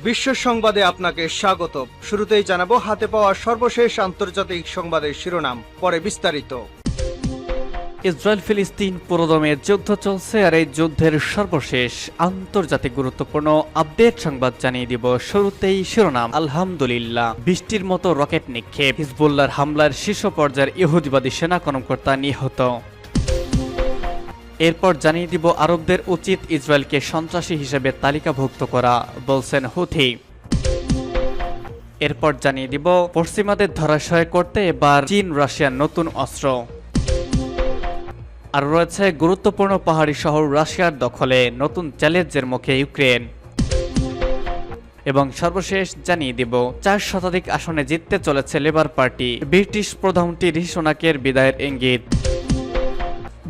বিশ্ব সংবাদে আপনাকে স্বাগত। শুরুতেই জানাবো হাতে পাওয়া সর্বশেষ আন্তর্জাতিক সংবাদের শিরোনাম, পরে বিস্তারিত। ইসরায়েল ফিলিস্তিন পুরোদমে যুদ্ধ চলছে, আর এই যুদ্ধের সর্বশেষ আন্তর্জাতিক গুরুত্বপূর্ণ আপডেট সংবাদ জানিয়ে দিব। শুরুতেই শিরোনাম, আলহামদুলিল্লাহ, বৃষ্টির মতো রকেট নিক্ষেপ, হিজবুল্লাহর হামলার শীর্ষ পর্যায়ের ইহুদিবাদী সেনা কর্মকর্তা নিহত। এরপর জানিয়ে দিব আরবদের উচিত ইসরায়েলকে সন্ত্রাসী হিসেবে তালিকাভুক্ত করা, বলছেন হুথি। এরপর জানিয়ে দিব পশ্চিমাদের ধরাশয় করতে এবার চীন রাশিয়ার নতুন অস্ত্র। আর রয়েছে গুরুত্বপূর্ণ পাহাড়ি শহর রাশিয়ার দখলে, নতুন চ্যালেঞ্জের মুখে ইউক্রেন। এবং সর্বশেষ জানিয়ে দিব 4 শতাধিক আসনে জিততে চলেছে লেবার পার্টি, ব্রিটিশ প্রধানমন্ত্রী ঋষি সুনাকের বিদায়ের ইঙ্গিত।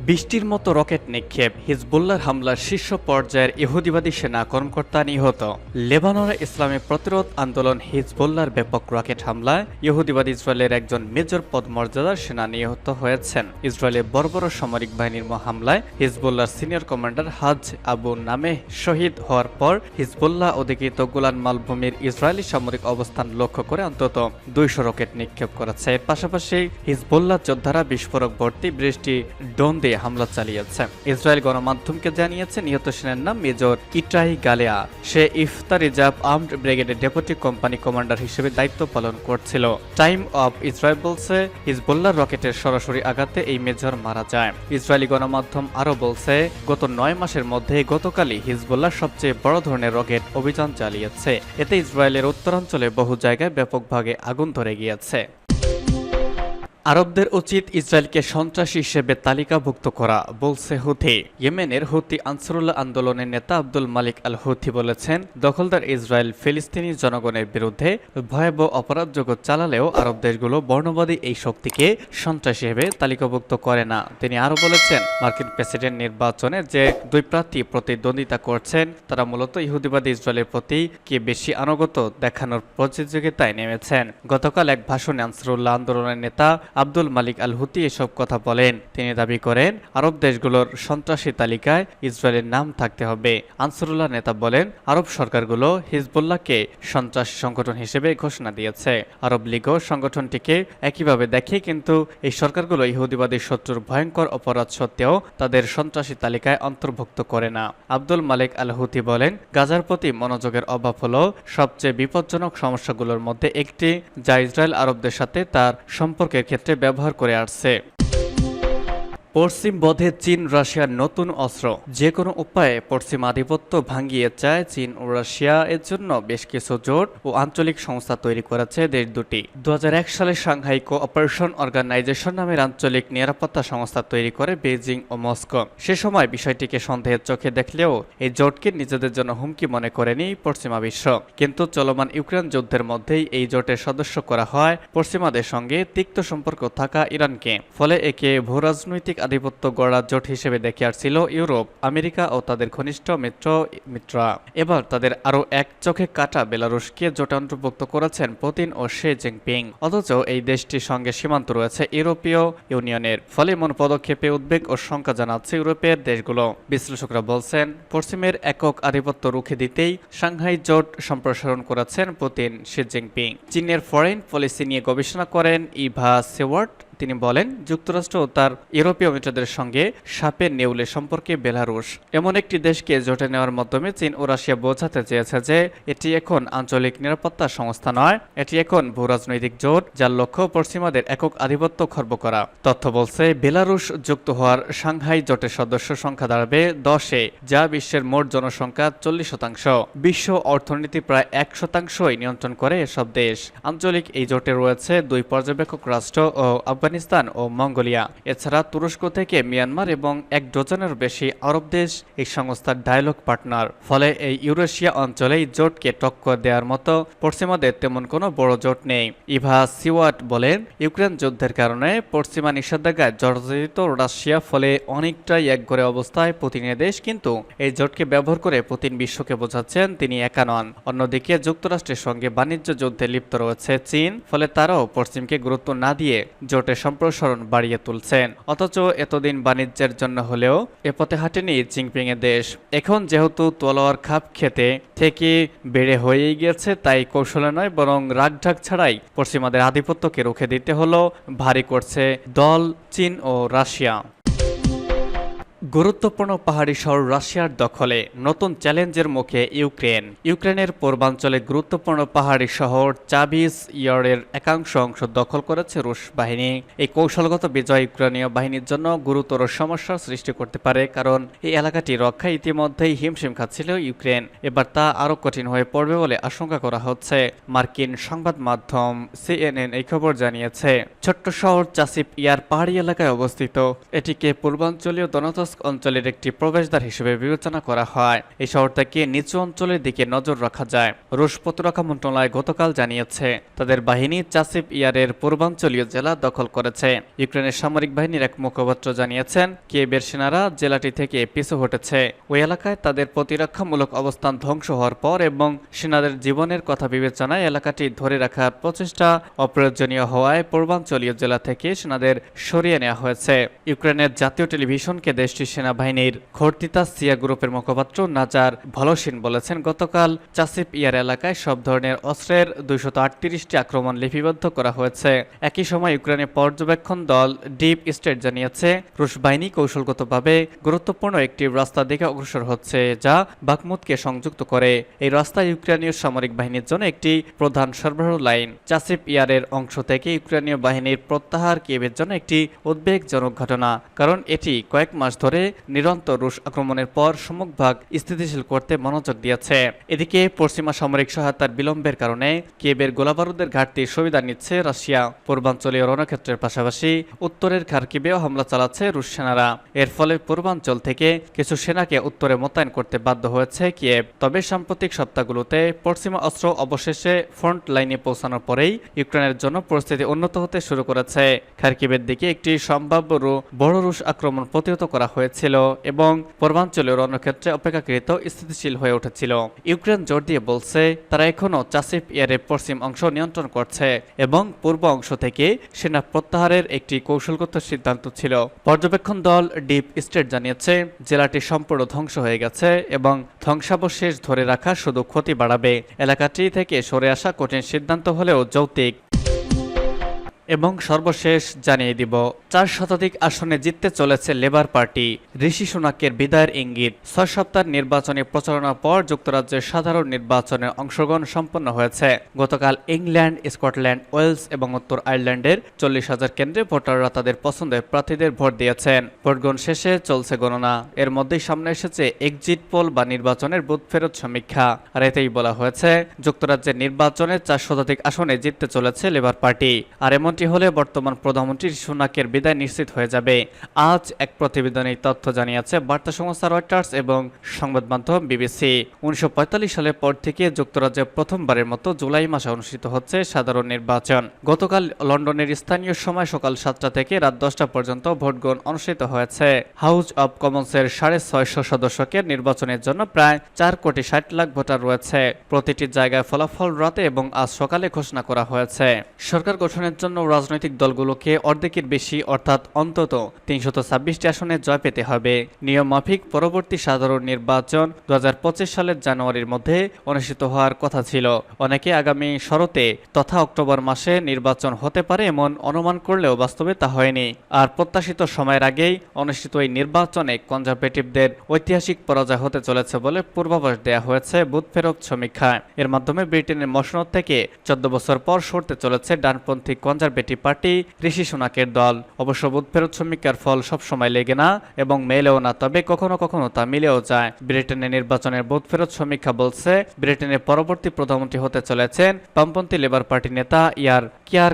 বৃষ্টির মতো রকেট নিক্ষেপ, হিজবুল্লাহর হামলার শীর্ষ পর্যায়ের ইহুদিবাদী সেনা কর্মকর্তা নিহত। লেবাননের ইসলামী প্রতিরোধ আন্দোলন হিজবুল্লাহর ব্যাপক রকেট হামলায় ইহুদিবাদী ইসরায়েলের একজন মেজর পদমর্যাদার সেনা নিহত হয়েছেন। ইসরায়েলের বর্বর সামরিক বাহিনীর হামলায় হিজবুল্লাহর সিনিয়র কমান্ডার হাজ আবু নামে শহীদ হওয়ার পর হিজবুল্লাহ অধিকৃত গোলান মালভূমির ইসরায়েলি সামরিক অবস্থান লক্ষ্য করে অন্তত 200 রকেট নিক্ষেপ করেছে। এর পাশাপাশি হিজবুল্লাহ যোদ্ধারা বিস্ফোরক ভর্তি বৃষ্টি ড্রোন দিয়ে হামলা চালিয়েছে। ইসরায়েল গণমাধ্যমকে জানিয়েছে নিহত সেনার নাম মেজর ইটাই গালেয়া। সে ইফতার রিজার্ভ আর্মড ব্রিগেডের ডেপুটি কোম্পানি কমান্ডার হিসেবে দায়িত্ব পালন করছিল। টাইম অফ ইসরায়েল বলছে হিজবুল্লাহ রকেটের সরাসরি আঘাতে এই মেজর মারা যায়। ইসরায়েলি গণমাধ্যম আরও বলছে গত 9 মাসের মধ্যে গতকালই হিজবুল্লাহ সবচেয়ে বড় ধরনের রকেট অভিযান চালিয়েছে। এতে ইসরায়েলের উত্তরাঞ্চলে বহু জায়গায় ব্যাপকভাবে আগুন ধরে গিয়েছে। আরবদের উচিত ইসরায়েলকে সন্ত্রাসী হিসেবে তালিকাভুক্ত করা, বলছে হুথি। ইয়েমেনের হুথি আনসারুল্লাহ আন্দোলনের নেতা আব্দুল মালিক আল হুথি বলেছেন, দখলদার ইসরায়েল ফিলিস্তিনি জনগণের বিরুদ্ধে ভয়াবহ অপরাধযোগ্য চালালেও আরব দেশগুলো বর্ণবাদী এই শক্তিকে সন্ত্রাসী হিসেবে তালিকাভুক্ত করে না। তিনি আরও বলেছেন, মার্কিন প্রেসিডেন্ট নির্বাচনে যে 2 প্রার্থী প্রতিদ্বন্দ্বিতা করছেন তারা মূলত ইহুদিবাদী ইসরায়েলের প্রতি কে বেশি আনুগত্য দেখানোর প্রতিযোগিতায় নেমেছেন। গতকাল এক ভাষণে আনসারুল্লাহ আন্দোলনের নেতা আব্দুল মালিক আল হুথি এসব কথা বলেন। তিনি দাবি করেন আরব দেশগুলোর সন্ত্রাসী তালিকায় ইসরায়েলের নাম থাকতে হবে। আনসারুল্লাহ নেতা বলেন, আরব সরকারগুলো হিজবুল্লাহকে সন্ত্রাসী সংগঠন হিসেবে ঘোষণা দিয়েছে। আরব লীগও সংগঠনটিকে একইভাবে দেখে, কিন্তু এই সরকারগুলো ইহুদিবাদী শত্রুর ভয়ঙ্কর অপরাধ সত্ত্বেও তাদের সন্ত্রাসী তালিকায় অন্তর্ভুক্ত করে না। আব্দুল মালিক আল হুথি বলেন, গাজার প্রতি মনোযোগের অভাব হলো সবচেয়ে বিপজ্জনক সমস্যাগুলোর মধ্যে একটি, যা ইসরায়েল আরবদের সাথে তার সম্পর্কের ক্ষেত্রে ব্যবহার করে আসছে। পশ্চিম বধে চীন রাশিয়ার নতুন অস্ত্র, যে কোনো উপায়ে পশ্চিম আধিপত্য ভাঙিয়ে চায় চীন ও রাশিয়া। এর জন্য বেশ কিছু জোট ও আঞ্চলিক সংস্থা তৈরি করেছে দেশ দুটি। 2001 সালে সাংহাই কোঅপারেশন অর্গানাইজেশন নামের আঞ্চলিক নিরাপত্তা সংস্থা তৈরি করে বেইজিং ও মস্কো। সে সময় বিষয়টিকে সন্দেহের চোখে দেখলেও এই জোটকে নিজেদের জন্য হুমকি মনে করেনি পশ্চিমা বিশ্ব। কিন্তু চলমান ইউক্রেন যুদ্ধের মধ্যেই এই জোটের সদস্য করা হয় পশ্চিমাদের সঙ্গে তিক্ত সম্পর্ক থাকা ইরানকে। ফলে একে ভূরাজনৈতিক আধিপত্য গড়া জোট হিসেবে দেখে আসছিল ইউরোপ, আমেরিকা ও তাদের ঘনিষ্ঠ মিত্ররা। এবার তাদের আরও এক চোখে কাটা বেলারুশকে জোটে অন্তর্ভুক্ত করেছেন পুতিন ও শি জিনপিং। অথচ এই দেশটির সঙ্গে সীমান্ত রয়েছে ইউরোপীয় ইউনিয়নের। ফলে এমন পদক্ষেপে উদ্বেগ ও শঙ্কা জানাচ্ছে ইউরোপের দেশগুলো। বিশ্লেষকরা বলছেন, পশ্চিমের একক আধিপত্য রুখে দিতেই সাংহাই জোট সম্প্রসারণ করেছেন পুতিন শি জিনপিং। চীনের ফরেন পলিসি নিয়ে গবেষণা করেন ইভা সেওয়ার্ট। তিনি বলেন, যুক্তরাষ্ট্র ও তার ইউরোপীয় মিত্রদের সঙ্গে সাপের নেউলে সম্পর্কে বেলারুশ এমন একটি দেশকে জোটে নেওয়ার মাধ্যমে চীন ও রাশিয়া বোঝাতে চেয়েছে যে এটি এখন আঞ্চলিক নিরাপত্তা সংস্থা নয়, এটি এখন ভূরাজনৈতিক জোট যার লক্ষ্য পশ্চিমাদের একক আধিপত্য খর্ব করা। তথ্য বলছে, বেলারুশ যুক্ত হওয়ার সাংহাই জোটের সদস্য সংখ্যা দাঁড়াবে 10-এ, যা বিশ্বের মোট জনসংখ্যার 40%। বিশ্ব অর্থনীতি প্রায় 1%ই নিয়ন্ত্রণ করে এসব দেশ। আঞ্চলিক এই জোটে রয়েছে 2 পর্যবেক্ষক রাষ্ট্র ও আফগানিস্তান ও মঙ্গোলিয়া। এছাড়া তুরস্ক থেকে মিয়ানমার এবং 1 ডজনেরও বেশি আরব দেশ এই সংস্থার ডায়ালগ পার্টনার। ফলে এই ইউরেশিয়া অঞ্চলে জোটকে টক্কর দেওয়ার মতো পশ্চিমাদের তেমন কোনো বড় জোট নেই। ইভা সিওয়াট বলেন, ইউক্রেন যুদ্ধের কারণে পশ্চিমা নিষেধাজ্ঞায় জর্জরিত রাশিয়া, ফলে অনেকটাই একঘরে অবস্থায় পুতিনের দেশ। কিন্তু এই জোটকে ব্যবহার করে পুতিন বিশ্বকে বোঝাচ্ছেন তিনি একা নন। অন্যদিকে যুক্তরাষ্ট্রের সঙ্গে বাণিজ্য যুদ্ধে লিপ্ত রয়েছে চীন, ফলে তারাও পশ্চিমকে গুরুত্ব না দিয়ে জোটের সম্প্রসারণ বাড়িয়ে তুলছেন। অথচ এতদিন বাণিজ্যের জন্য হলেও এ পথে হাঁটেনি জিনপিংয়ের দেশ। এখন যেহেতু তলোয়ার খাপ খেতে থেকে বেড়ে হয়েই গিয়েছে, তাই কৌশলে নয় বরং রাগঢাক ছাড়াই পশ্চিমাদের আধিপত্যকে রুখে দিতে হলো ভারী করছে দল চীন ও রাশিয়া। গুরুত্বপূর্ণ পাহাড়ি শহর রাশিয়ার দখলে, নতুন চ্যালেঞ্জের মুখে ইউক্রেনের পূর্বাঞ্চলে গুরুত্বপূর্ণ পাহাড়ি শহর চাবিস ইয়ারের একাংশ অংশ দখল করেছে রুশ বাহিনী। এই কৌশলগত বিজয় ইউক্রেনীয় বাহিনীর জন্য গুরুতর সমস্যার সৃষ্টি করতে পারে, কারণ এই এলাকাটি রক্ষায় ইতিমধ্যেই হিমশিম খাচ্ছিল ইউক্রেন। এবার তা আরও কঠিন হয়ে পড়বে বলে আশঙ্কা করা হচ্ছে। মার্কিন সংবাদ মাধ্যম CNN এই খবর জানিয়েছে। ছোট্ট শহর চাসিপ ইয়ার পাহাড়ি এলাকায় অবস্থিত। এটিকে পূর্বাঞ্চলীয় দনতস্ক অঞ্চলের একটি প্রবেশদ্বার হিসেবে বিবেচনা করা হয়। এই শহরটাকে নিচু অঞ্চলের দিকে নজর রাখা যায়। রুশ প্রতিরক্ষা মন্ত্রণালয় গতকাল জানিয়েছে তাদের বাহিনী চাসিপ ইয়ারের পূর্বাঞ্চলীয় জেলা দখল করেছে। ইউক্রেনের সামরিক বাহিনীর এক মুখপাত্র জানিয়েছেন কিয়েভের সেনারা জেলাটি থেকে পিছু হটেছে। ওই এলাকায় তাদের প্রতিরক্ষামূলক অবস্থান ধ্বংস হওয়ার পর এবং সেনাদের জীবনের কথা বিবেচনায় এলাকাটি ধরে রাখার প্রচেষ্টা অপ্রয়োজনীয় হওয়ায় পূর্বাঞ্চলীয় জেলা থেকে সেনাদের সরিয়ে নেওয়া হয়েছে। ইউক্রেনের জাতীয় টেলিভিশনকে দেশটির সেনাবাহিনীর খর্তিতা সিয়া গ্রুপের মুখপাত্র নাজার ভলোসিন বলেছেন, গতকাল চাসিপ ইয়ার এলাকায় সব ধরনের অস্ত্রের 238টি আক্রমণ লিপিবদ্ধ করা হয়েছে। একই সময় ইউক্রেনের পর্যবেক্ষণ দল ডিপ স্টেট জানিয়েছে রুশ বাহিনী কৌশলগতভাবে গুরুত্বপূর্ণ একটি রাস্তা দিকে অগ্রসর হচ্ছে, যা বাকমুতকে সংযুক্ত করে। এই রাস্তা ইউক্রেনীয় সামরিক বাহিনীর জন্য একটি প্রধান সরবরাহ লাইন। চাসিপ ইয়ারের অংশ থেকে ইউক্রেনীয় বাহিনীর প্রত্যাহার কিয়েভের জন্য একটি উদ্বেগজনক ঘটনা, কারণ এটি কয়েক মাস ধরে নিরন্তর রুশ আক্রমণের পর সম্মুখভাগ স্থিতিশীল করতে মনোযোগ দিয়েছে। এদিকে পশ্চিমা সামরিক সহায়তার বিলম্বের কারণে কিয়েভের গোলাবারুদের ঘাটতির সুবিধা নিচ্ছে রাশিয়া। পূর্বাঞ্চলীয় রণক্ষেত্রের পাশাপাশি উত্তরের খার্কিভেও হামলা চালাচ্ছে রুশ সেনারা। এর ফলে পূর্বাঞ্চল থেকে কিছু সেনাকে উত্তরে মোতায়েন করতে বাধ্য হয়েছে কিয়েভ। তবে সাম্প্রতিক সপ্তাহগুলোতে পশ্চিমা অস্ত্র অবশেষে ফ্রন্ট লাইনে পৌঁছানোর পরেই ইউক্রেনের জন্য পরিস্থিতি উন্নত হতে শুরু করেছে। খার্কিভের দিকে একটি সম্ভাব্য বড় রুশ আক্রমণ প্রতিহত করা হয়েছিল এবং পূর্বাঞ্চলীয় রণক্ষেত্রে অপেক্ষাকৃত স্থিতিশীল হয়ে উঠেছিল। ইউক্রেন জোর দিয়ে বলছে তারা এখনও চাসিপ ইয়ারের পশ্চিম অংশ নিয়ন্ত্রণ করছে এবং পূর্ব অংশ থেকে সেনা প্রত্যাহারের একটি কৌশলগত সিদ্ধান্ত ছিল। পর্যবেক্ষণ দল ডিপ স্টেট জানিয়েছে জেলাটি সম্পূর্ণ ধ্বংস হয়ে গেছে এবং ধ্বংসাবশেষ ধরে রাখা শুধু ক্ষতি বাড়াবে। এলাকাটি থেকে সরে আসা কঠিন সিদ্ধান্ত হলেও যৌক্তিক। এবং সর্বশেষ জানিয়ে দিব 4 শতাধিক আসনে জিততে চলেছে লেবার পার্টি। ঋষি সুনাকের বিদায়ের ইঙ্গিত। 6 সপ্তাহ নির্বাচনী প্রচারণার পর যুক্তরাজ্যের সাধারণ নির্বাচনের অংশগ্রহণ সম্পন্ন হয়েছে। গতকাল ইংল্যান্ড, স্কটল্যান্ড, ওয়েলস এবং উত্তর আয়ারল্যান্ডের 40,000 কেন্দ্রে ভোটাররা তাদের পছন্দের প্রার্থীদের ভোট দিয়েছেন। ভোটগ্রহণ শেষে চলছে গণনা। এর মধ্যেই সামনে এসেছে এক্সিট পোল বা নির্বাচনের বুথ ফেরত সমীক্ষা। আর এতেই বলা হয়েছে যুক্তরাজ্যের নির্বাচনে 4 শতাধিক আসনে জিততে চলেছে লেবার পার্টি। আর এমনটি হলে বর্তমান প্রধানমন্ত্রী সুনাকের বিদায় নিশ্চিত হয়ে যাবে। আজ এক প্রতিবেদনে তথ্য জানিয়েছে বার্তা সংস্থা রয়টার্স এবং সংবাদ মাধ্যম বিবিসি। 1945 সালের পর থেকে যুক্তরাজ্যে প্রথমবারের মতো জুলাই মাসে অনুষ্ঠিত হচ্ছে সাধারণ নির্বাচন। গতকাল লন্ডনের স্থানীয় সময় সকাল 7টা থেকে রাত 10টা পর্যন্ত ভোটগ্রহণ অনুষ্ঠিত হয়েছে। হাউস অব কমন্সের 650 সদস্যকে নির্বাচনের জন্য প্রায় 4,60,00,000 ভোটার রয়েছে। প্রতিটি জায়গায় ফলাফল রাতে এবং আজ সকালে ঘোষণা করা হয়েছে। সরকার গঠনের জন্য রাজনৈতিক দলগুলোকে অর্ধেকের বেশি অর্থাৎ অন্তত 326টি আসনে জয় পেতে হবে। নিয়ম মাফিক পরবর্তী সাধারণ নির্বাচন 2025 সালের জানুয়ারির মধ্যে অনুষ্ঠিত হওয়ার কথা ছিল। অনেকে আগামী শরতে তথা অক্টোবর মাসে নির্বাচন হতে পারে এমন অনুমান করলেও বাস্তবে তা হয়নি। আর প্রত্যাশিত সময়ের আগেই অনুষ্ঠিত এই নির্বাচনে কনজারভেটিভদের ঐতিহাসিক পরাজয় হতে চলেছে বলে পূর্বাভাস দেওয়া হয়েছে বুথ ফেরত সমীক্ষায়। এর মাধ্যমে ব্রিটেনের মসনদ থেকে 14 বছর পর সরতে চলেছে ডানপন্থী কনজারভেটিভ পার্টি ঋষি সুনাকের দল। অবশ্য বুথ ফেরত সমীক্ষার ফল সবসময় লেগে না এবং মেলেও না, তবে কখনো কখনো তা মিলেও যায়। ব্রিটেনের নির্বাচনের বুথ ফেরত সমীক্ষা বলছে ব্রিটেনের পরবর্তী প্রধানমন্ত্রী হতে চলেছেন বামপন্থী লেবার পার্টির নেতা কিয়ার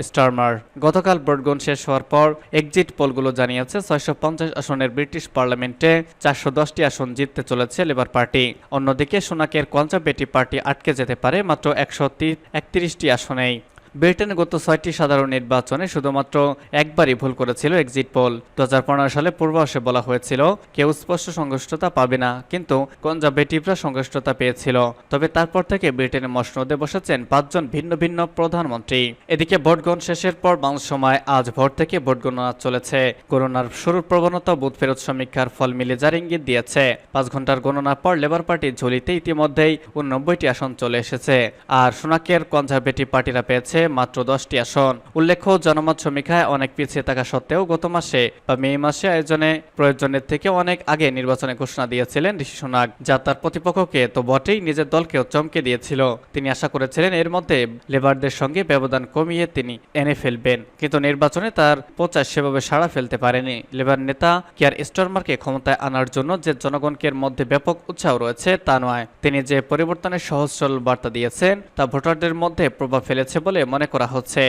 স্টারমার। গতকাল ভোটগ্রহণ শেষ হওয়ার পর এক্সিট পোলগুলো জানিয়েছে 650 আসনের ব্রিটিশ পার্লামেন্টে 410টি আসন জিততে চলেছে লেবার পার্টি। অন্যদিকে সুনাকের কনজারভেটিভ পার্টি আটকে যেতে পারে মাত্র 131টি আসনেই। ব্রিটেনে গত 6টি সাধারণ নির্বাচনে শুধুমাত্র একবারই ভুল করেছিল এক্সিট পোল। 2015 সালে পূর্বাভাসে বলা হয়েছিল কেউ স্পষ্ট সংশ্লিষ্টতা পাবে না, কিন্তু কনজারভেটিভরা সংশ্লিষ্টতা পেয়েছিল। তবে তারপর থেকে ব্রিটেনে মসনদে বসেছেন 5 জন ভিন্ন ভিন্ন প্রধানমন্ত্রী। এদিকে ভোটগ্রহণ শেষের পর বাংলাদেশ সময় আজ ভোর থেকে ভোট গণনা চলেছে। গণনার শুরুর প্রবণতা বুথ ফেরত সমীক্ষার ফল মিলে যার ইঙ্গিত দিয়েছে। 5 ঘন্টার গণনার পর লেবার পার্টির ঝুলিতে ইতিমধ্যেই 89টি আসন চলে এসেছে, আর সোনাকের কনজারভেটিভ পার্টিরা পেয়েছে মাত্র 10টি আসন। উল্লেখ্য, জনমত সমীক্ষায় অনেক পিছিয়ে থাকা সত্ত্বেও গত মাসে বা মে মাসে আয়োজনে প্রয়োজনের থেকে অনেক আগে নির্বাচনে ঘোষণা দিয়েছিলেন ঋষি সোনাক, যা তার প্রতিপক্ষকে তো বটেই নিজের দলকেও চমকে দিয়েছিল। তিনি আশা করেছিলেন এর মধ্যে লেবারদের সঙ্গে ব্যবধান কমিয়ে তিনি এনে ফেলবেন, কিন্তু নির্বাচনে তার প্রচার সেভাবে সাড়া ফেলতে পারেনি। লেবার নেতা কিয়ার স্টারমারকে ক্ষমতায় আনার জন্য যে জনগণকে মধ্যে ব্যাপক উৎসাহ রয়েছে তা নয়, তিনি যে পরিবর্তনের সহজ সরল বার্তা দিয়েছেন তা ভোটারদের মধ্যে প্রভাব ফেলেছে বলে মনে করা হচ্ছে।